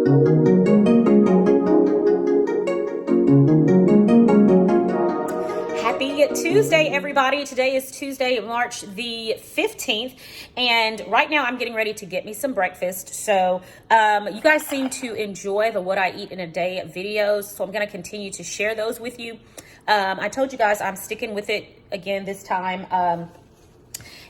Happy Tuesday, everybody. Today is Tuesday, March the 15th, and right now I'm getting ready to get me some breakfast. So you guys seem to enjoy the what I eat in a day videos, so I'm going to continue to share those with you. I told you guys I'm sticking with it again this time.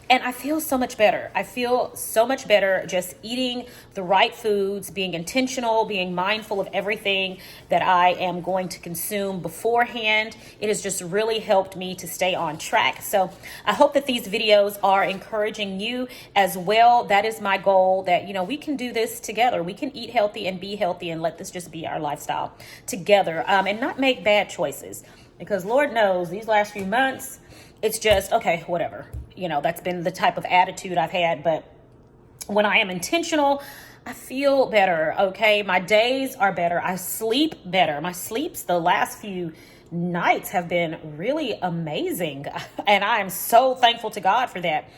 And I feel so much better. I feel so much better just eating the right foods, being intentional, being mindful of everything that I am going to consume beforehand. It has just really helped me to stay on track. So I hope that these videos are encouraging you as well. That is my goal, that, you know, we can do this together. We can eat healthy and be healthy and let this just be our lifestyle together, and not make bad choices. Because Lord knows these last few months, it's just, okay, whatever. You know, that's been the type of attitude I've had. But when I am intentional, I feel better, okay? My days are better. I sleep better. My sleeps the last few nights have been really amazing. And I am so thankful to God for that.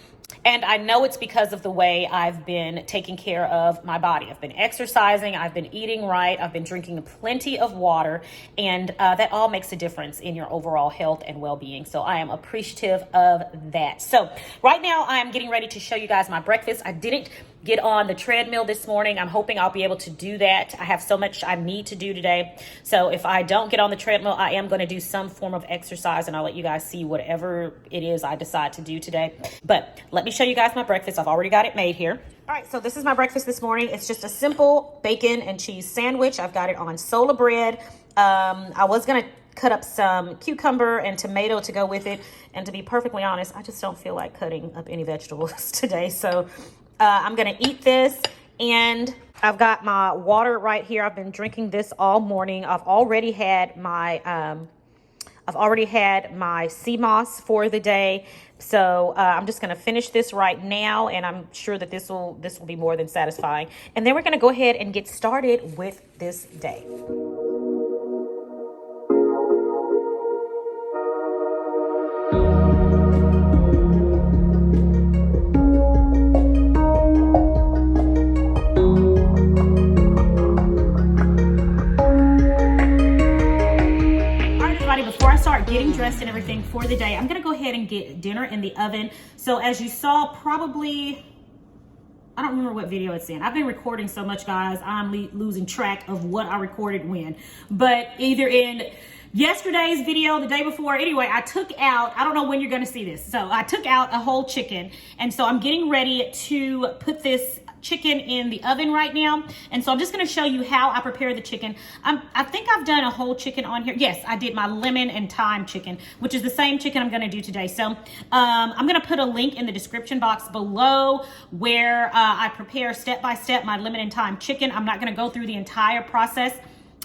And I know it's because of the way I've been taking care of my body. I've been exercising, I've been eating right, I've been drinking plenty of water, and that all makes a difference in your overall health and well-being. So I am appreciative of that. So right now I am getting ready to show you guys my breakfast. I didn't get on the treadmill this morning. I'm hoping I'll be able to do that. I have so much I need to do today. So if I don't get on the treadmill, I am going to do some form of exercise, and I'll let you guys see whatever it is I decide to do today. But let me show you guys my breakfast. I've already got it made here. All right, so this is my breakfast this morning. It's just a simple bacon and cheese sandwich. I've got it on sola bread. I was going to cut up some cucumber and tomato to go with it. And to be perfectly honest, I just don't feel like cutting up any vegetables today. So I'm going to eat this, and I've got my water right here. I've been drinking this all morning. I've already had my sea moss for the day. So I'm just going to finish this right now, and I'm sure that this will be more than satisfying. And then we're going to go ahead and get started with this day. Before I start getting dressed and everything for the day, I'm going to go ahead and get dinner in the oven. So as you saw, probably, I don't remember what video it's in. I've been recording so much, guys, I'm losing track of what I recorded when. But either in yesterday's video, the day before, anyway, I took out, I don't know when you're going to see this. So I took out a whole chicken. And so I'm getting ready to put this chicken in the oven right now, and so I'm just going to show you how I prepare the chicken. I think I've done a whole chicken on here. Yes, I did my lemon and thyme chicken, which is the same chicken I'm going to do today. So I'm going to put a link in the description box below where I prepare step by step my lemon and thyme chicken. I'm not going to go through the entire process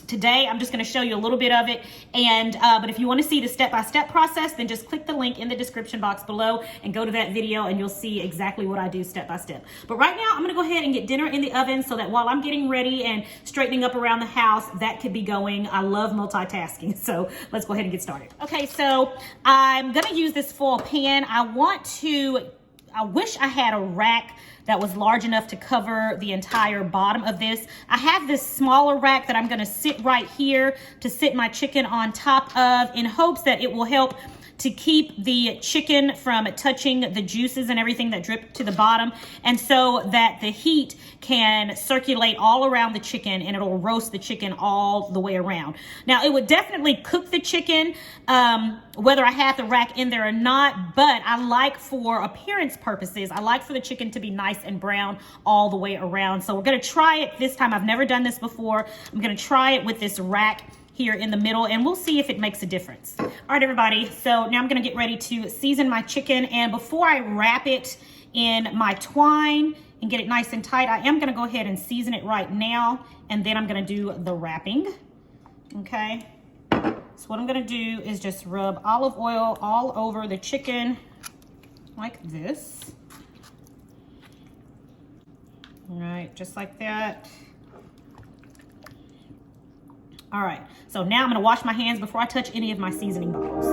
today. I'm just going to show you a little bit of it. And but if you want to see the step-by-step process, then just click the link in the description box below and go to that video, and you'll see exactly what I do step by step. But right now I'm going to go ahead and get dinner in the oven so that while I'm getting ready and straightening up around the house, that could be going. I love multitasking. So let's go ahead and get started. Okay, so I'm going to use this foil pan. I wish I had a rack that was large enough to cover the entire bottom of this. I have this smaller rack that I'm gonna sit right here to sit my chicken on top of, in hopes that it will help to keep the chicken from touching the juices and everything that drip to the bottom, and so that the heat can circulate all around the chicken and it'll roast the chicken all the way around. Now, it would definitely cook the chicken whether I had the rack in there or not, but I like, for appearance purposes, I like for the chicken to be nice and brown all the way around. So we're gonna try it this time. I've never done this before. I'm gonna try it with this rack here in the middle, and we'll see if it makes a difference. All right, everybody, so now I'm gonna get ready to season my chicken, and before I wrap it in my twine and get it nice and tight, I am gonna go ahead and season it right now, and then I'm gonna do the wrapping, okay? So what I'm gonna do is just rub olive oil all over the chicken like this. All right, just like that. All right, so now I'm gonna wash my hands before I touch any of my seasoning bottles.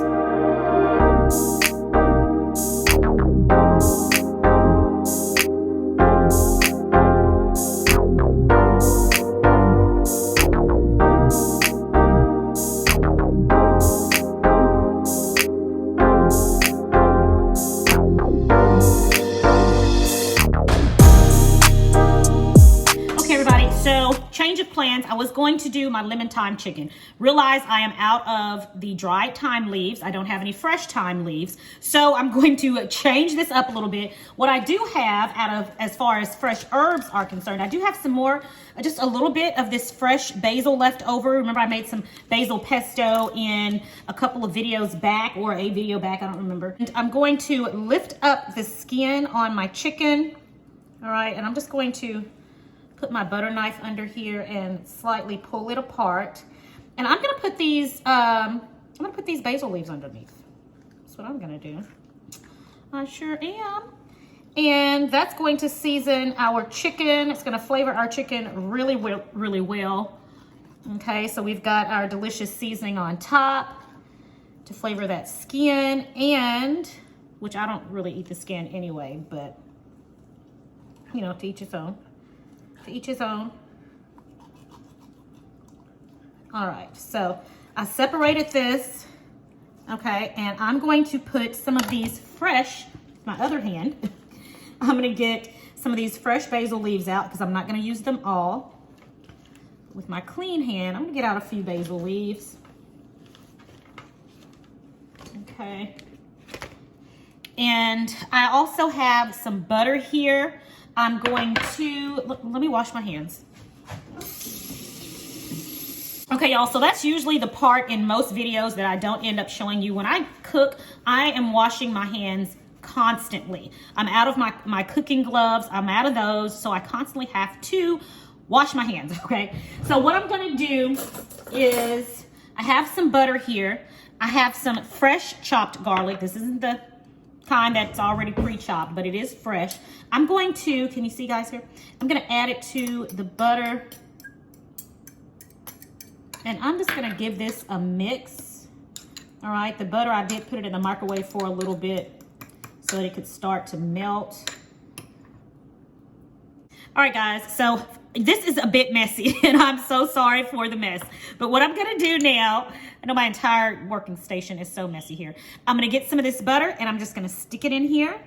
So change of plans. I was going to do my lemon thyme chicken. Realize I am out of the dried thyme leaves. I don't have any fresh thyme leaves. So I'm going to change this up a little bit. What I do have as far as fresh herbs are concerned, I do have some more, just a little bit of this fresh basil left over. Remember I made some basil pesto in a couple of videos back, or a video back, I don't remember. And I'm going to lift up the skin on my chicken. All right, and I'm just going to put my butter knife under here and slightly pull it apart. And I'm gonna put these, basil leaves underneath. That's what I'm gonna do. I sure am. And that's going to season our chicken. It's gonna flavor our chicken really well. Okay, so we've got our delicious seasoning on top to flavor that skin, and, which I don't really eat the skin anyway, but you know, to each his own. To each his own. All right, so I separated this, okay, and I'm going to put some of these fresh, my other hand, I'm gonna get some of these fresh basil leaves out because I'm not gonna use them all. With my clean hand, I'm gonna get out a few basil leaves. Okay. And I also have some butter here. I'm going to, let me wash my hands. Okay, y'all, so that's usually the part in most videos that I don't end up showing you. When I cook, I am washing my hands constantly. I'm out of my cooking gloves. I'm out of those, so I constantly have to wash my hands, okay? So what I'm gonna do is, I have some butter here. I have some fresh chopped garlic. This isn't the kind that's already pre-chopped, but it is fresh. I'm going to, can you see guys here? I'm gonna add it to the butter. And I'm just gonna give this a mix. All right, the butter, I did put it in the microwave for a little bit so that it could start to melt. All right, guys, so this is a bit messy and I'm so sorry for the mess. But what I'm gonna do now, I know my entire working station is so messy here. I'm gonna get some of this butter and I'm just gonna stick it in here.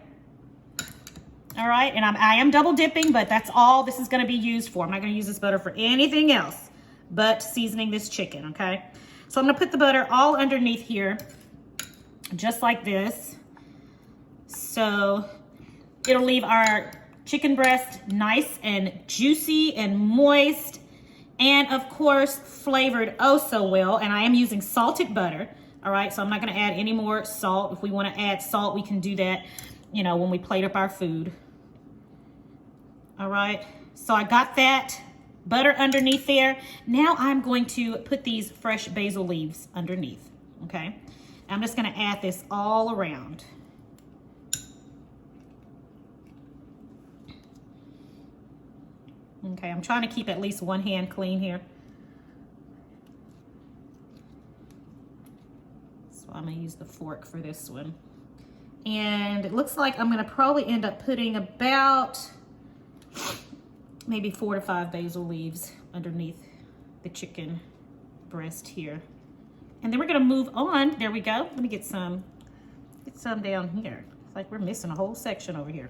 All right, and I am double dipping, but that's all this is gonna be used for. I'm not gonna use this butter for anything else but seasoning this chicken, okay? So I'm gonna put the butter all underneath here, just like this. So it'll leave our chicken breast nice and juicy and moist, and of course flavored oh so well. And I am using salted butter. All right, so I'm not gonna add any more salt. If we wanna add salt, we can do that, you know, when we plate up our food. All right, so I got that butter underneath there. Now I'm going to put these fresh basil leaves underneath, okay? I'm just gonna add this all around. Okay, I'm trying to keep at least one hand clean here. So I'm gonna use the fork for this one. And it looks like I'm gonna probably end up putting about maybe 4 to 5 basil leaves underneath the chicken breast here. And then we're gonna move on. There we go. Let me get some down here. It's like we're missing a whole section over here.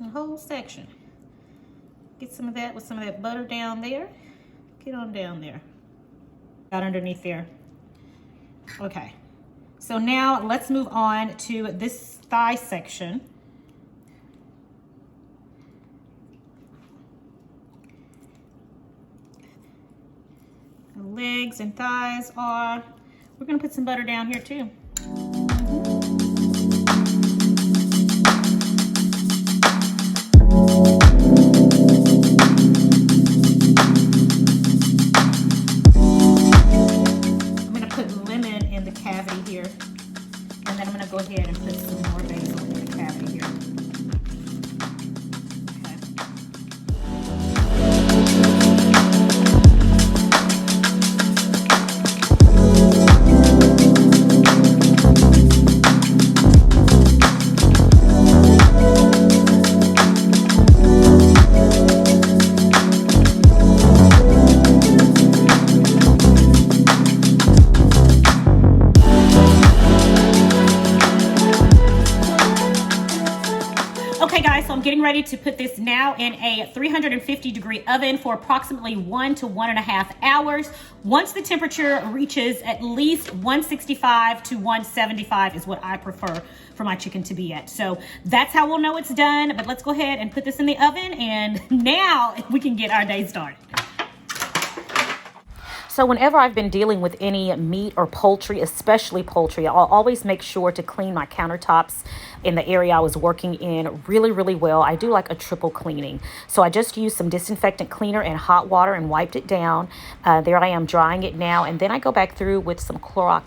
The whole section. Get some of that with some of that butter down there. Get on down there. Got underneath there. Okay. So now let's move on to this thigh section. The legs and thighs are, we're gonna put some butter down here too. Go ahead and put some more basil in the cavity here. Okay. Okay guys, so I'm getting ready to put this now in a 350-degree oven for approximately 1 to 1.5 hours. Once the temperature reaches at least 165 to 175 is what I prefer for my chicken to be at. So that's how we'll know it's done. But let's go ahead and put this in the oven, and now we can get our day started. So whenever I've been dealing with any meat or poultry, especially poultry, I'll always make sure to clean my countertops in the area I was working in really, really well. I do like a triple cleaning. So I just used some disinfectant cleaner and hot water and wiped it down. There I am drying it now. And then I go back through with some Clorox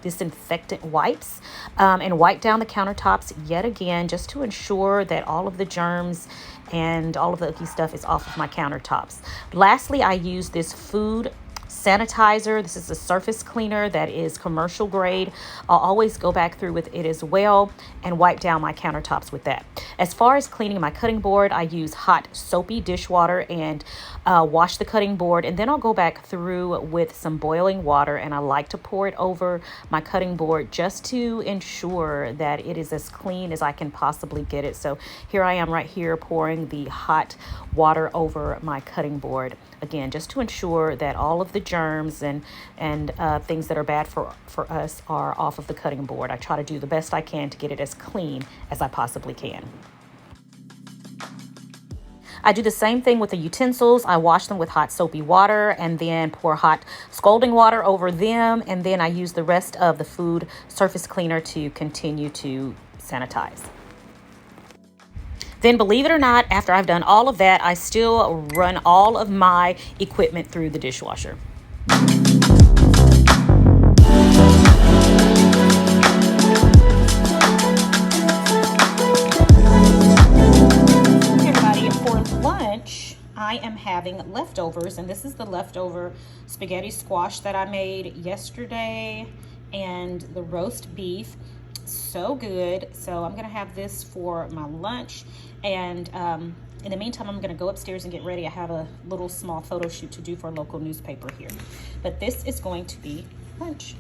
disinfectant wipes and wipe down the countertops yet again, just to ensure that all of the germs and all of the icky stuff is off of my countertops. Lastly, I use this food sanitizer. This is a surface cleaner that is commercial grade. I'll always go back through with it as well and wipe down my countertops with that. As far as cleaning my cutting board, I use hot soapy dishwater and wash the cutting board, and then I'll go back through with some boiling water, and I like to pour it over my cutting board just to ensure that it is as clean as I can possibly get it. So here I am right here pouring the hot water over my cutting board. Again, just to ensure that all of the germs and things that are bad for us are off of the cutting board. I try to do the best I can to get it as clean as I possibly can. I do the same thing with the utensils. I wash them with hot soapy water and then pour hot scalding water over them. And then I use the rest of the food surface cleaner to continue to sanitize. Then, believe it or not, after I've done all of that, I still run all of my equipment through the dishwasher. Hey everybody, for lunch, I am having leftovers, and this is the leftover spaghetti squash that I made yesterday and the roast beef. So good. So I'm gonna have this for my lunch, and in the meantime I'm gonna go upstairs and get ready. I have a little small photo shoot to do for a local newspaper here, but this is going to be lunch.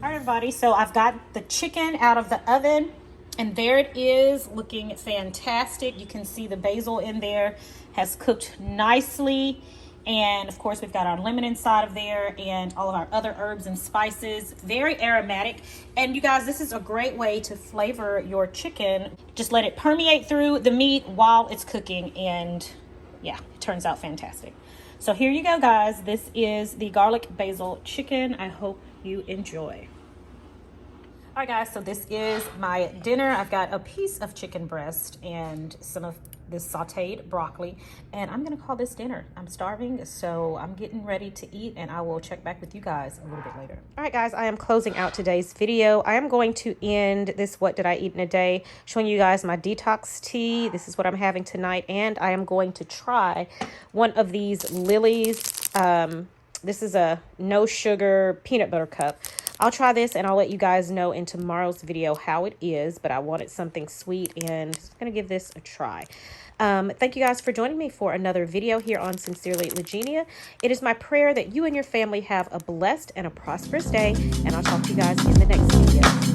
All right everybody, so I've got the chicken out of the oven, and there it is, looking fantastic. You can see the basil in there has cooked nicely. And of course, we've got our lemon inside of there and all of our other herbs and spices. Very aromatic. And you guys, this is a great way to flavor your chicken. Just let it permeate through the meat while it's cooking. And yeah, it turns out fantastic. So here you go, guys. This is the garlic basil chicken. I hope you enjoy. All right, guys, so this is my dinner. I've got a piece of chicken breast and some of this sauteed broccoli, and I'm gonna call this dinner. I'm starving, so I'm getting ready to eat, and I will check back with you guys a little bit later. All right, guys, I am closing out today's video. I am going to end this what did I eat in a day, showing you guys my detox tea. This is what I'm having tonight, and I am going to try one of these Lily's. This is a no sugar peanut butter cup. I'll try this and I'll let you guys know in tomorrow's video how it is, but I wanted something sweet and I'm going to give this a try. Thank you guys for joining me for another video here on Sincerely Legenia. It is my prayer that you and your family have a blessed and a prosperous day, and I'll talk to you guys in the next video.